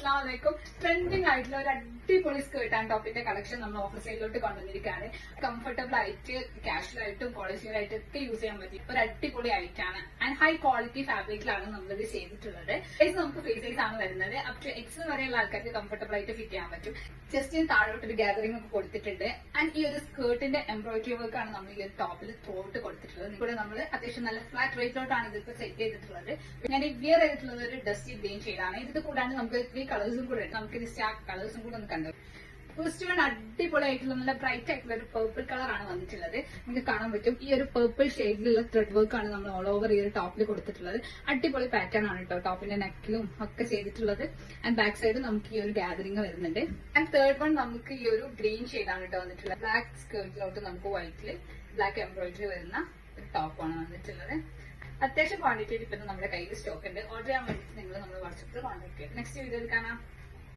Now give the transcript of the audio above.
അസ്സലാമലൈക്കും. ട്രെൻഡിങ് ആയിട്ടുള്ള ഒരു അടിപൊളി സ്കേർട്ട് ആൻഡ് ടോപ്പിന്റെ കളക്ഷൻ നമ്മൾ ഓഫർ സൈഡിലോട്ട് കൊണ്ടുവന്നിരിക്കുകയാണ്. കംഫർട്ടബിൾ ആയിട്ട് കാഷ്വൽ ആയിട്ടും പോളിഷ് ആയിട്ടും ഒക്കെ യൂസ് ചെയ്യാൻ പറ്റും ഒരു അടിപൊളി ആയിട്ടാണ്. ആൻഡ് ഹൈ ക്വാളിറ്റി ഫാബ്രിക്കിലാണ് നമ്മളിത് ചെയ്തിട്ടുള്ളത്. സൈസ് നമുക്ക് ഫ്രീ സൈസ് ആണ് വരുന്നത്. അപ് ടു എക്സ് വരെയുള്ള ആൾക്കാർക്ക് കംഫർട്ടബിൾ ആയിട്ട് ഫിറ്റ് ചെയ്യാൻ പറ്റും. ജസ്റ്റ് താഴോട്ട് ഒരു ഗാദറിംഗ് ഒക്കെ കൊടുത്തിട്ടുണ്ട്. ആൻഡ് ഈ ഒരു സ്കേർട്ടിന്റെ എംബ്രോയിഡറി വർക്ക് ആണ് നമ്മൾ ഈ ഒരു ടോപ്പിൽ ത്രോട്ട് കൊടുത്തിട്ടുള്ളത്. ഇവിടെ നമ്മൾ അത്യാവശ്യം നല്ല ഫ്ലാറ്റ് റേറ്റിലോട്ടാണ് ഇതിപ്പോ സെറ്റ് ചെയ്തിട്ടുള്ളത്. ഞാൻ വിയർ ചെയ്തിട്ടുള്ളത് ഒരു ഡസ്റ്റി ഗ്രീൻ ഷെയ്ഡാണ്. ഇത് കൂടാണ്ട് നമുക്ക് 3 കളേഴ്സും കൂടെ ഉണ്ട്. നമുക്ക് ഇത് ആ കളേഴ്സും കൂടെ ഒന്ന് കണ്ടു. ഫസ്റ്റ് വൺ അടിപൊളിയായിട്ടുള്ള നല്ല ബ്രൈറ്റ് ആയിട്ടുള്ള ഒരു പേർപ്പിൾ കളറാണ് വന്നിട്ടുള്ളത്. നിങ്ങൾക്ക് കാണാൻ പറ്റും ഈ ഒരു പേർപ്പിൾ ഷെയ്ഡിലുള്ള ത്രെഡ് വർക്ക് ആണ് നമ്മൾ ഓൾ ഓവർ ഈ ഒരു ടോപ്പിൽ കൊടുത്തിട്ടുള്ളത്. അടിപൊളി പാറ്റേൺ ആണ് കേട്ടോ. ടോപ്പിന്റെ നെക്കിലും ഒക്കെ ചെയ്തിട്ടുള്ളത്. ആൻഡ് ബാക്ക് സൈഡ് നമുക്ക് ഈ ഒരു ഗാദറിംഗ് വരുന്നുണ്ട്. ആൻഡ് തേർഡ് വൺ നമുക്ക് ഈ ഒരു ഗ്രീൻ ഷെയ്ഡാണ് കേട്ടോ വന്നിട്ടുള്ളത്. ബ്ലാക്ക് സ്കേർട്ടിലോട്ട് നമുക്ക് വൈറ്റില് ബ്ലാക്ക് എംബ്രോയിഡറി വരുന്ന ഒരു ടോപ്പാണ് വന്നിട്ടുള്ളത്. അത്യാവശ്യം ക്വാണ്ടിറ്റി ഇപ്പം നമ്മുടെ കയ്യിൽ സ്റ്റോക്ക് ഉണ്ട്. ഓർഡർ ചെയ്യാൻ വേണ്ടിയിട്ട് നിങ്ങൾ നമ്മുടെ വാട്സാപ്പിൽ കോൺടാക്ട് ചെയ്യാം. നെക്സ്റ്റ് വീഡിയോയിൽ കാണാം.